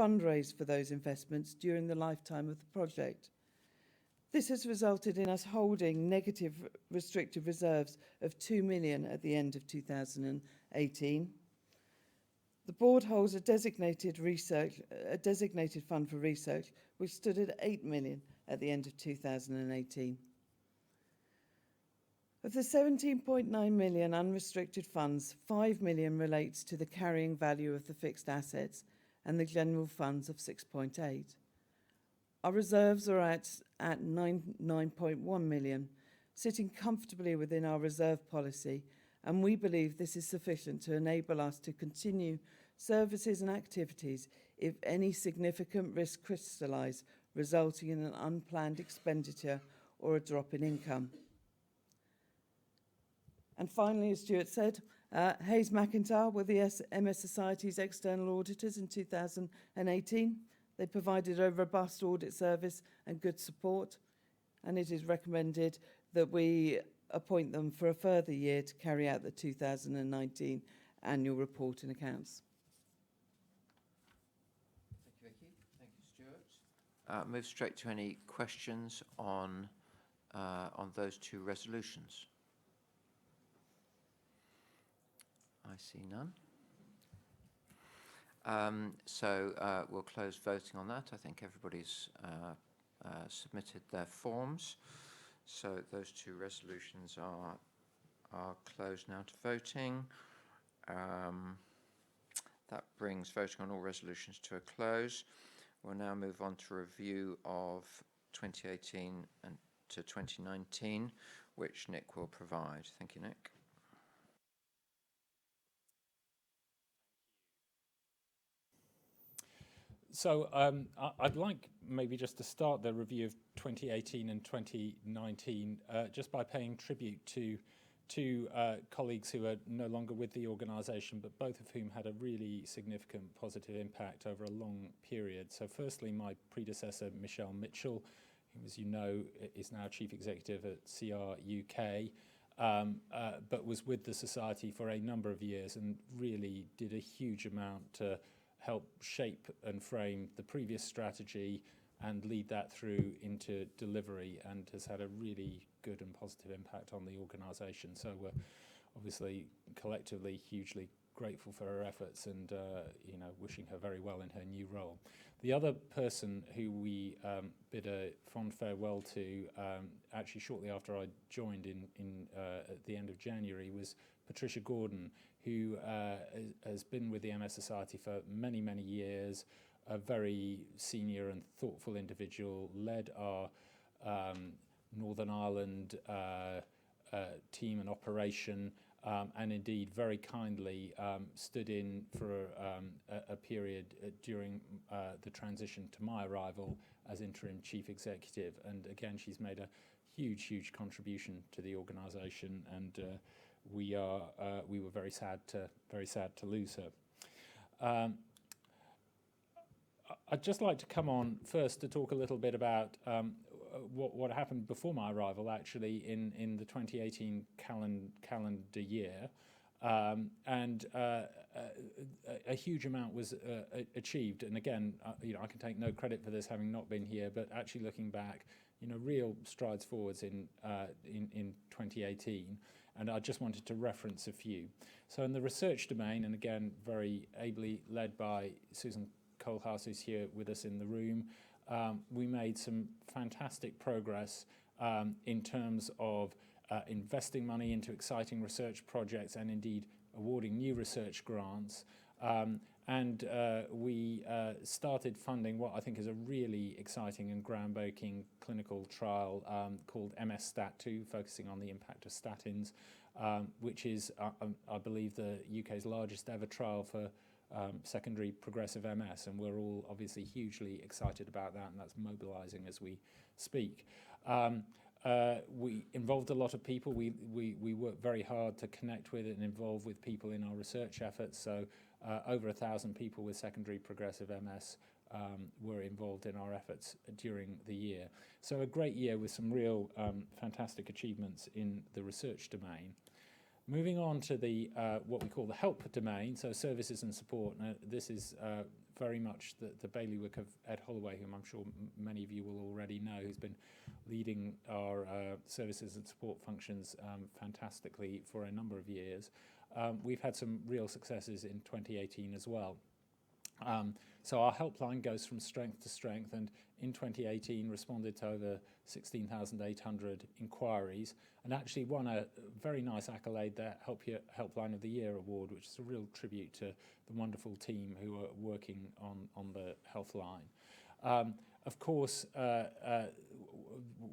fundraised for those investments during the lifetime of the project. This has resulted in us holding negative restricted reserves of 2 million at the end of 2018. The board holds a designated fund for research, which stood at 8 million at the end of 2018. Of the 17.9 million unrestricted funds, 5 million relates to the carrying value of the fixed assets and the general funds of 6.8. Our reserves are at 9.1 million, sitting comfortably within our reserve policy, and we believe this is sufficient to enable us to continue services and activities if any significant risk crystallise, resulting in an unplanned expenditure or a drop in income. And finally, as Stuart said, Hayes McIntyre were the MS Society's external auditors in 2018. They provided a robust audit service and good support, and it is recommended that we appoint them for a further year to carry out the 2019 annual report and accounts. Thank you, Vicky. Thank you, Stuart. Move straight to any questions on those two resolutions. I see none. So we'll close voting on that. I think everybody's submitted their forms. So those two resolutions are closed now to voting. That brings voting on all resolutions to a close. We'll now move on to review of 2018 and to 2019, which Nick will provide. Thank you, Nick. So I'd like maybe just to start the review of 2018 and 2019 just by paying tribute to two colleagues who are no longer with the organisation, but both of whom had a really significant positive impact over a long period. So firstly, my predecessor, Michelle Mitchell, who, as you know, is now Chief Executive at CR UK, but was with the Society for a number of years and really did a huge amount to help shape and frame the previous strategy and lead that through into delivery, and has had a really good and positive impact on the organisation. So we're obviously collectively hugely grateful for her efforts and wishing her very well in her new role. The other person who we bid a fond farewell to actually shortly after I joined at the end of January was Patricia Gordon, who has been with the MS Society for many, many years, a very senior and thoughtful individual, led our Northern Ireland team and operation, and indeed very kindly stood in for a period during the transition to my arrival as interim chief executive. And again, she's made a huge, huge contribution to the organisation, and we were very sad to lose her. I'd just like to come on first to talk a little bit about what happened before my arrival, actually, in the 2018 calendar year. And a huge amount was achieved. And again, I can take no credit for this, having not been here, but actually looking back, real strides forwards in 2018. And I just wanted to reference a few. So in the research domain, and again, very ably led by Susan Colehouse, who's here with us in the room, we made some fantastic progress in terms of investing money into exciting research projects and indeed awarding new research grants. And we started funding what I think is a really exciting and groundbreaking clinical trial called MS-STAT2, focusing on the impact of statins, which is, I believe, the UK's largest ever trial for secondary progressive MS, and we're all obviously hugely excited about that, and that's mobilising as we speak. We involved a lot of people. We worked very hard to connect with and involve with people in our research efforts. So over 1,000 people with secondary progressive MS were involved in our efforts during the year. So a great year with some real fantastic achievements in the research domain. Moving on to the what we call the help domain, so services and support. Now, this is, very much the bailiwick of Ed Holloway, whom I'm sure many of you will already know, who's been leading our services and support functions fantastically for a number of years. We've had some real successes in 2018 as well. So our helpline goes from strength to strength, and in 2018 responded to over 16,800 inquiries, and actually won a very nice accolade, the Helpline of the Year award, which is a real tribute to the wonderful team who are working on the health line. Of course,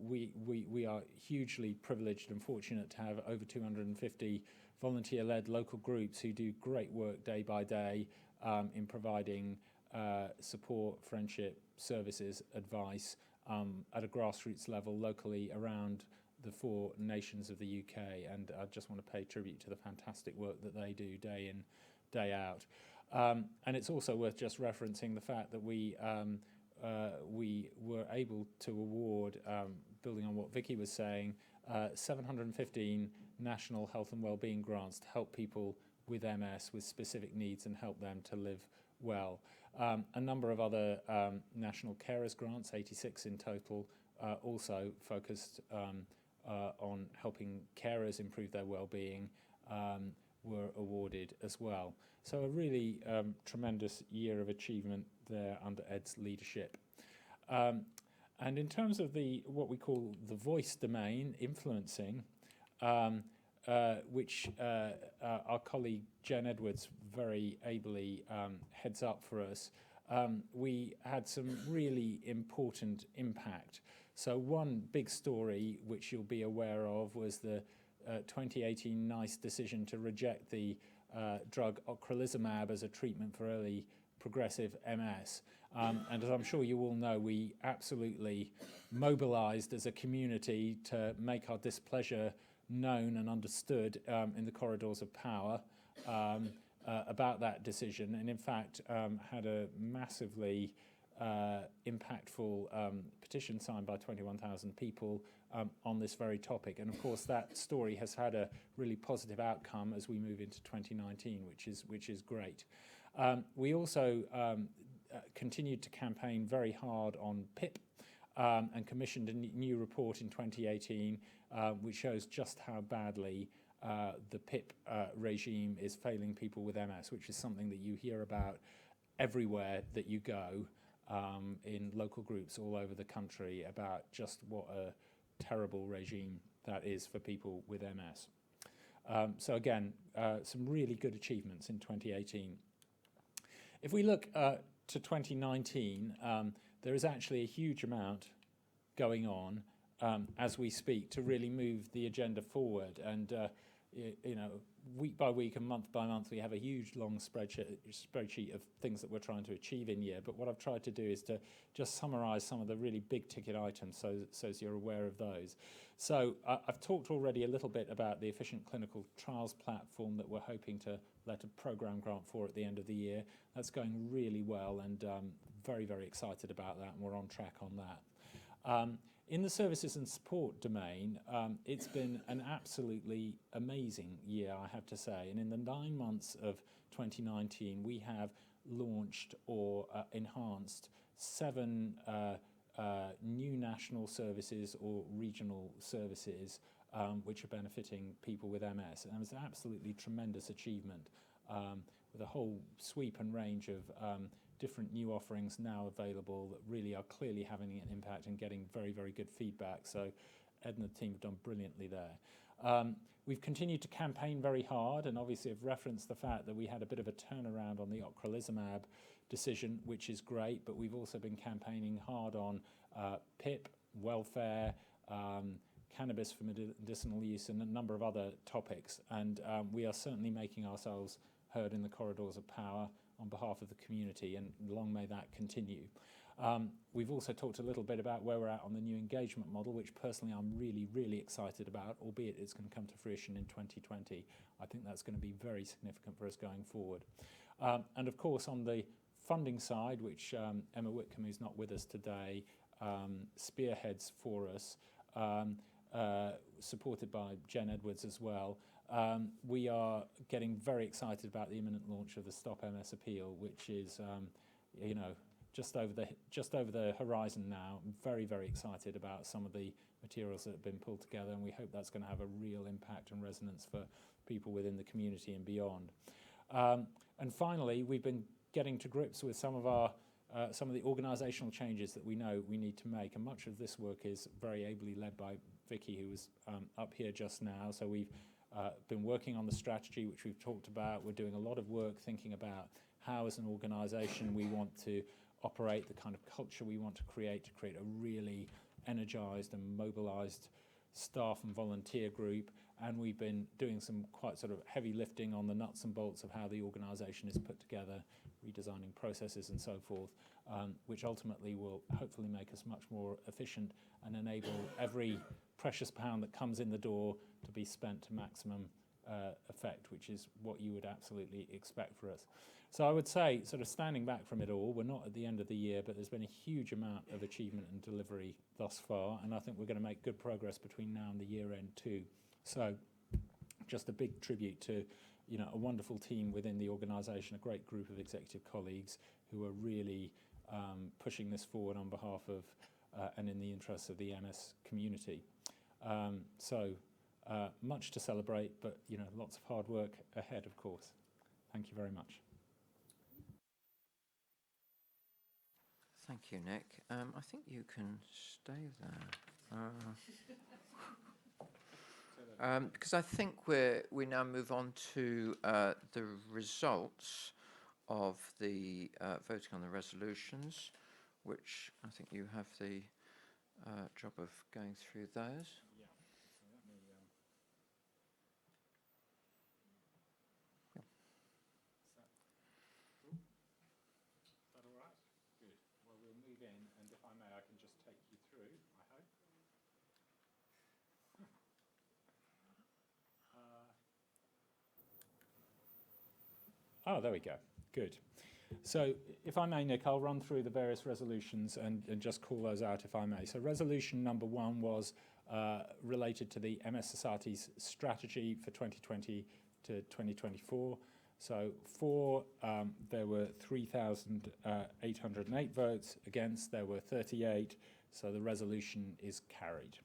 we are hugely privileged and fortunate to have over 250 volunteer-led local groups who do great work day by day in providing support, friendship, services, advice at a grassroots level locally around the 4 nations of the UK. And I just want to pay tribute to the fantastic work that they do day in, day out. And it's also worth just referencing the fact that we were able to award, building on what Vicky was saying, 715 national health and wellbeing grants to help people with MS with specific needs and help them to live well. A number of other national carers grants, 86 in total, also focused on helping carers improve their well-being, were awarded as well. So a really tremendous year of achievement there under Ed's leadership. And in terms of what we call the voice domain, influencing, which our colleague Jen Edwards very ably heads up for us, we had some really important impact. So one big story which you'll be aware of was the 2018 NICE decision to reject the drug ocrelizumab as a treatment for early progressive MS. And as I'm sure you all know, we absolutely mobilised as a community to make our displeasure known and understood in the corridors of power about that decision, and in fact had a massively impactful petition signed by 21,000 people on this very topic. And of course that story has had a really positive outcome as we move into 2019, which is great. We also continued to campaign very hard on PIP and commissioned a new report in 2018 which shows just how badly the PIP regime is failing people with MS, which is something that you hear about everywhere that you go in local groups all over the country, about just what a terrible regime that is for people with MS. So again, some really good achievements in 2018. If we look to 2019, there is actually a huge amount going on as we speak to really move the agenda forward. And you know, week by week and month by month, we have a huge long spreadsheet of things that we're trying to achieve in year. But what I've tried to do is to just summarise some of the really big ticket items so you're aware of those. So I've talked already a little bit about the efficient clinical trials platform that we're hoping to let a programme grant for at the end of the year. That's going really well, and very, very excited about that, and we're on track on that. In the services and support domain, it's been an absolutely amazing year, I have to say. And in the 9 months of 2019, we have launched or enhanced 7 new national services or regional services which are benefiting people with MS. And it was an absolutely tremendous achievement with a whole sweep and range of different new offerings now available that really are clearly having an impact and getting very, very good feedback. So Ed and the team have done brilliantly there. We've continued to campaign very hard, and obviously have referenced the fact that we had a bit of a turnaround on the ocrelizumab decision, which is great, but we've also been campaigning hard on PIP, welfare, cannabis for medicinal use, and a number of other topics. And we are certainly making ourselves heard in the corridors of power on behalf of the community, and long may that continue. We've also talked a little bit about where we're at on the new engagement model, which personally I'm really, really excited about, albeit it's going to come to fruition in 2020. I think that's going to be very significant for us going forward. And of course, on the funding side, which Emma Whitcomb, who's not with us today, spearheads for us, supported by Jen Edwards as well. We are getting very excited about the imminent launch of the Stop MS appeal, which is you know, just over the horizon now. I'm very, very excited about some of the materials that have been pulled together, and we hope that's going to have a real impact and resonance for people within the community and beyond. And finally, we've been getting to grips with some of the organisational changes that we know we need to make, and much of this work is very ably led by Vicky, who was up here just now. So we've been working on the strategy, which we've talked about. We're doing a lot of work thinking about how, as an organisation, we want to operate, the kind of culture we want to create a really energised and mobilised staff and volunteer group. And we've been doing some quite sort of heavy lifting on the nuts and bolts of how the organisation is put together, redesigning processes and so forth, which ultimately will hopefully make us much more efficient and enable every precious pound that comes in the door to be spent to maximum effect, which is what you would absolutely expect for us. So I would say, sort of standing back from it all, we're not at the end of the year, but there's been a huge amount of achievement and delivery thus far, and I think we're going to make good progress between now and the year end too. So just a big tribute to, you know, a wonderful team within the organisation, a great group of executive colleagues who are really pushing this forward on behalf of and in the interests of the MS community. So much to celebrate, but, you know, lots of hard work ahead, of course. Thank you very much. Thank you, Nick. I think you can stay there. Because I think we now move on to the results of the voting on the resolutions, which I think you have the job of going through those. Yeah. So let me. Yeah. Is that all right? Good. Well, we'll move in, and if I may, I can just take you through, I hope. Oh, there we go. Good. So if I may, Nick, I'll run through the various resolutions and just call those out if I may. So resolution number 1 was related to the MS Society's strategy for 2020 to 2024. So for, there were 3,808 votes. Against, there were 38. So the resolution is carried.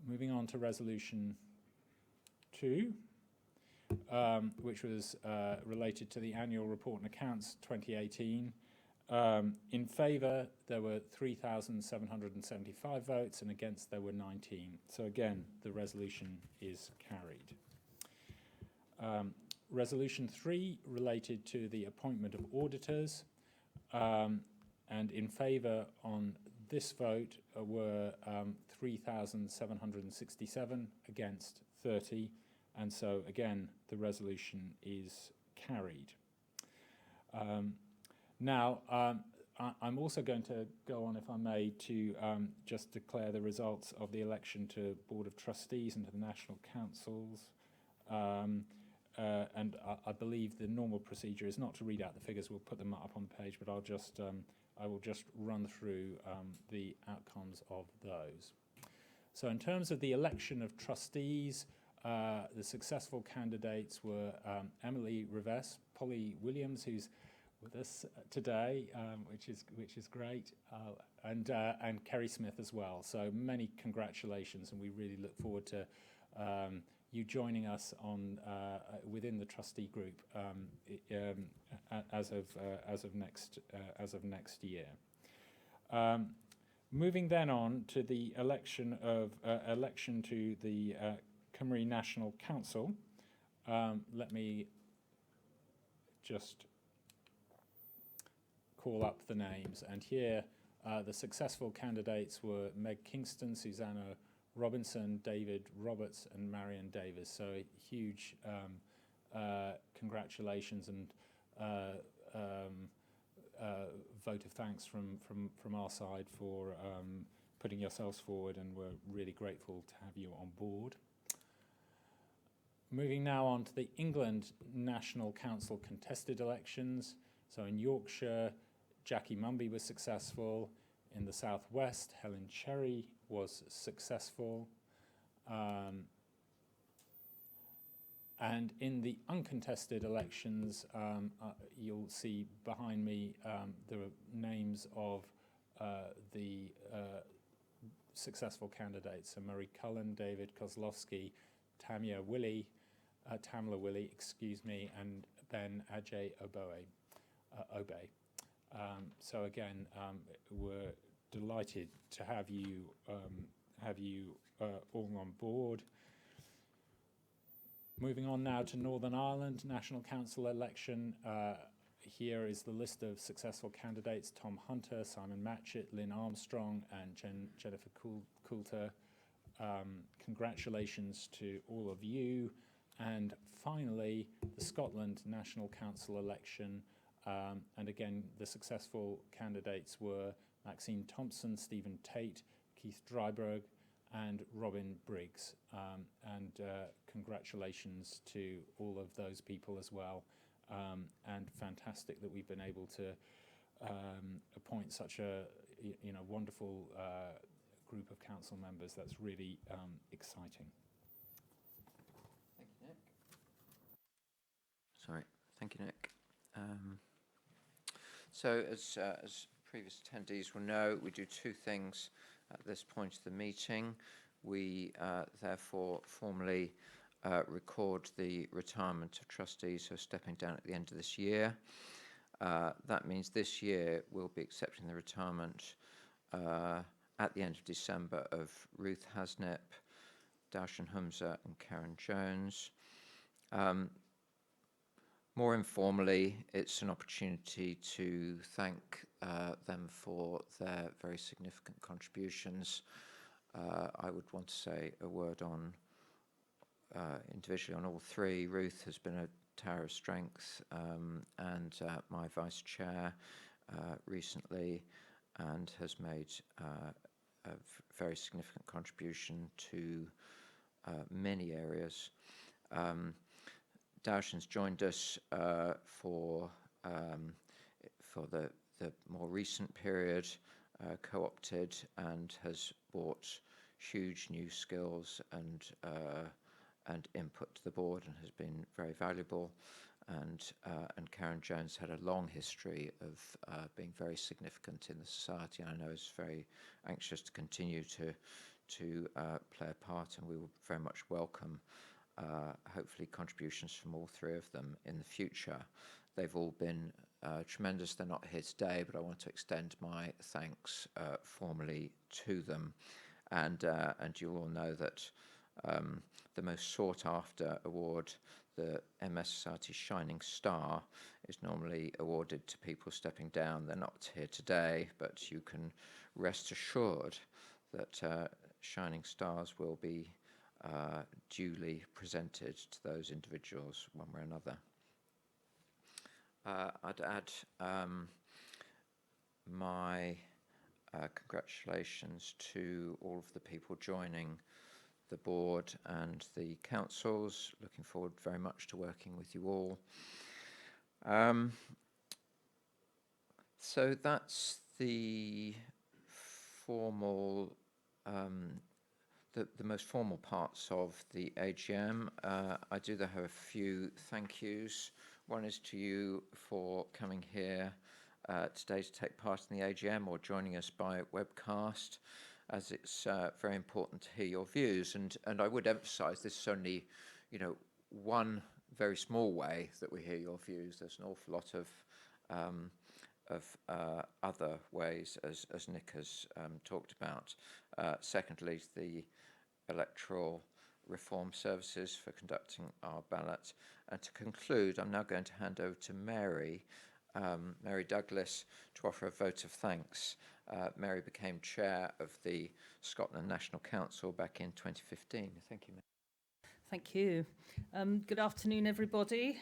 Moving on to resolution 2. Which was related to the annual report and accounts 2018. In favour, there were 3,775 votes, and against there were 19. So again, the resolution is carried. Resolution 3 related to the appointment of auditors, and in favour on this vote were 3,767, against 30. And so, again, the resolution is carried. Now, I'm also going to go on, if I may, to just declare the results of the election to Board of Trustees and to the National Councils. And I believe the normal procedure is not to read out the figures. We'll put them up on the page, but I will just run through the outcomes of those. So in terms of the election of trustees, the successful candidates were Emily Reves, Polly Williams, who's with us today, which is great, and Kerry Smith as well. So many congratulations, and we really look forward to you joining us on within the trustee group as of next year. Moving then on to the election to the Cymru National Council. Let me just call up the names, and here the successful candidates were Meg Kingston, Susanna Robinson, David Roberts, and Marion Davis. So a huge congratulations and vote of thanks from our side for putting yourselves forward, and we're really grateful to have you on board. Moving now on to the England National Council contested elections. So in Yorkshire, Jackie Mumby was successful. In the Southwest, Helen Cherry was successful. And in the uncontested elections, you'll see behind me the names of the successful candidates. So Murray Cullen, David Kozlowski, Tamla Willie, and Ben Ajay Obey. So again, we're delighted to have you all on board. Moving on now to Northern Ireland National Council election. Here is the list of successful candidates: Tom Hunter, Simon Matchett, Lynn Armstrong, and Jennifer Coulter. Congratulations to all of you. And finally, the Scotland National Council election. And again, the successful candidates were Maxine Thompson, Stephen Tate, Keith Dryberg, and Robin Briggs. And congratulations to all of those people as well. And fantastic that we've been able to appoint such a wonderful group of council members. That's really exciting. Thank you, Nick. Sorry, thank you, Nick. So as previous attendees will know, we do two things at this point of the meeting. We therefore formally record the retirement of trustees who are stepping down at the end of this year. That means this year we'll be accepting the retirement at the end of December of Ruth Hasnip, Darshan Humza and Karen Jones. More informally, it's an opportunity to thank them for their very significant contributions. I would want to say a word on individually on all three. Ruth has been a tower of strength and my vice chair recently, and has made a very significant contribution to many areas. Darshan's joined us for the more recent period, co-opted, and has brought huge new skills and input to the board, and has been very valuable. And Karen Jones had a long history of being very significant in the society, and I know is very anxious to continue to play a part, and we will very much welcome hopefully contributions from all three of them in the future. They've all been tremendous. They're not here today, but I want to extend my thanks formally to them. And you'll all know that the most sought after award, the MS Society Shining Star, is normally awarded to people stepping down. They're not here today, but you can rest assured that Shining Stars will be duly presented to those individuals one way or another. I'd add my congratulations to all of the people joining the board and the councils. Looking forward very much to working with you all. So that's the formal the most formal parts of the AGM. I do have a few thank yous. One is to you for coming here today to take part in the AGM or joining us by webcast, as it's very important to hear your views. And I would emphasise this is only, one very small way that we hear your views. There's an awful lot of other ways, as Nick has talked about. Secondly, the electoral reform services for conducting our ballot. And to conclude, I'm now going to hand over to Mary Douglas, to offer a vote of thanks. Mary became chair of the Scotland National Council back in 2015. Thank you, Mary. Thank you. Good afternoon, everybody.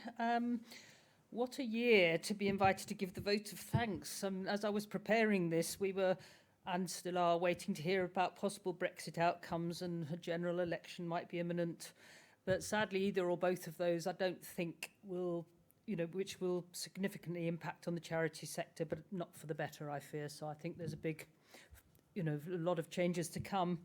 What a year to be invited to give the vote of thanks. As I was preparing this, we were, and still are, waiting to hear about possible Brexit outcomes, and a general election might be imminent. But sadly, either or both of those I don't think will, which will significantly impact on the charity sector, but not for the better, I fear. So I think there's a big, a lot of changes to come.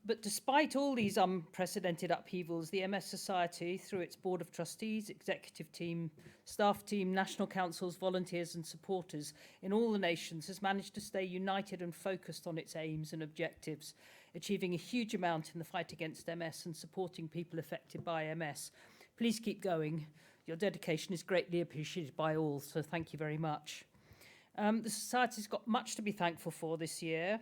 But despite all these unprecedented upheavals, the MS Society, through its Board of Trustees, executive team, staff team, national councils, volunteers and supporters in all the nations, has managed to stay united and focused on its aims and objectives, achieving a huge amount in the fight against MS and supporting people affected by MS. Please keep going. Your dedication is greatly appreciated by all, so thank you very much. The Society's got much to be thankful for this year.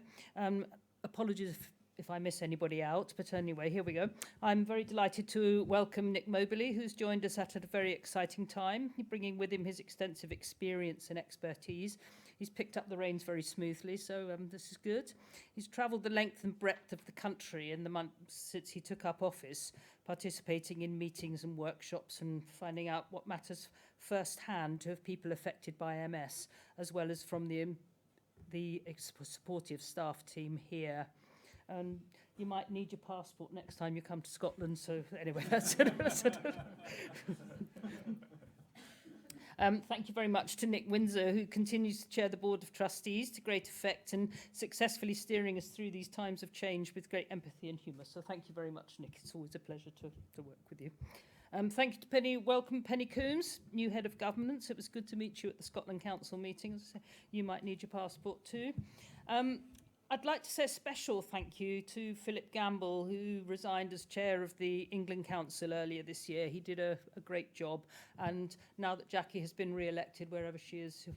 Apologies if I miss anybody out, but anyway, here we go. I'm very delighted to welcome Nick Moberly, who's joined us at a very exciting time, bringing with him his extensive experience and expertise. He's picked up the reins very smoothly, so this is good. He's travelled the length and breadth of the country in the months since he took up office, participating in meetings and workshops and finding out what matters firsthand to people affected by MS, as well as from the supportive staff team here. You might need your passport next time you come to Scotland, so anyway, that's it. Thank you very much to Nick Windsor, who continues to chair the Board of Trustees to great effect and successfully steering us through these times of change with great empathy and humour. So thank you very much, Nick. It's always a pleasure to work with you. Thank you to Penny. Welcome, Penny Coombs, new head of governance. It was good to meet you at the Scotland Council meeting. As I say, you might need your passport too. I'd like to say a special thank you to Philip Gamble, who resigned as chair of the England Council earlier this year. He did a great job, and now that Jackie has been re-elected wherever she is,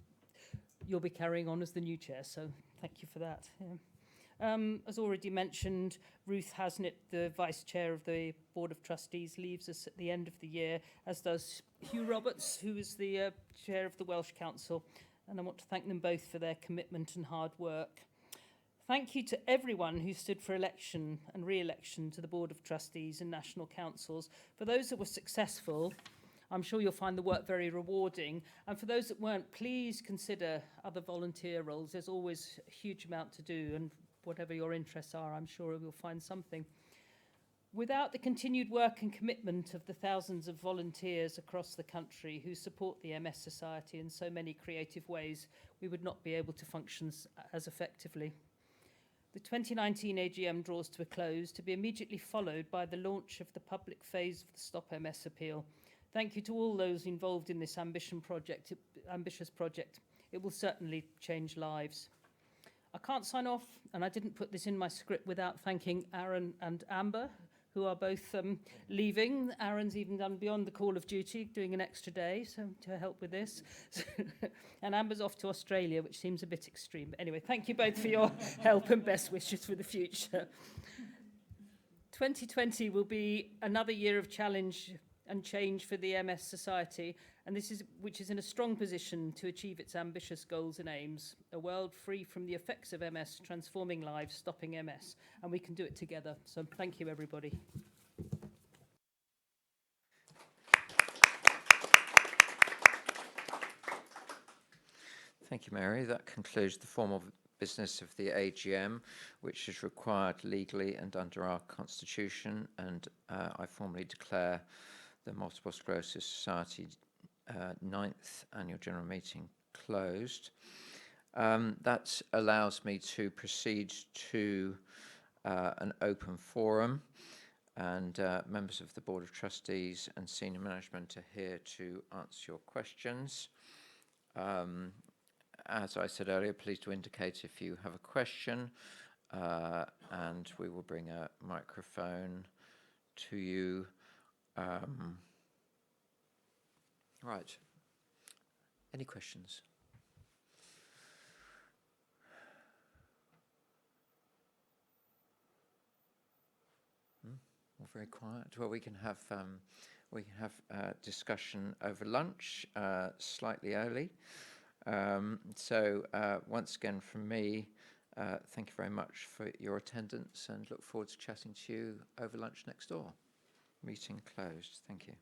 you'll be carrying on as the new chair, so thank you for that. Yeah. As already mentioned, Ruth Hasnett, the vice chair of the Board of Trustees, leaves us at the end of the year, as does Hugh Roberts, who is the chair of the Welsh Council, and I want to thank them both for their commitment and hard work. Thank you to everyone who stood for election and re-election to the Board of Trustees and National Councils. For those that were successful, I'm sure you'll find the work very rewarding. And for those that weren't, please consider other volunteer roles. There's always a huge amount to do, and whatever your interests are, I'm sure you'll find something. Without the continued work and commitment of the thousands of volunteers across the country who support the MS Society in so many creative ways, we would not be able to function as effectively. The 2019 AGM draws to a close, to be immediately followed by the launch of the public phase of the Stop MS appeal. Thank you to all those involved in this ambitious project. It will certainly change lives. I can't sign off, and I didn't put this in my script without thanking Aaron and Amber, who are both leaving. Aaron's even done beyond the call of duty, doing an extra day to help with this. And Amber's off to Australia, which seems a bit extreme. But anyway, thank you both for your help and best wishes for the future. 2020 will be another year of challenge and change for the MS Society, and which is in a strong position to achieve its ambitious goals and aims. A world free from the effects of MS, transforming lives, stopping MS, and we can do it together. So thank you, everybody. Thank you, Mary. That concludes the formal business of the AGM, which is required legally and under our constitution, and I formally declare the Multiple Sclerosis Society 9th Annual General Meeting closed. That allows me to proceed to an open forum, and members of the Board of Trustees and senior management are here to answer your questions. As I said earlier, please do indicate if you have a question, and we will bring a microphone to you. Right. Any questions? All very quiet. Well, we can have discussion over lunch, slightly early. So once again from me, thank you very much for your attendance, and look forward to chatting to you over lunch next door. Meeting closed. Thank you.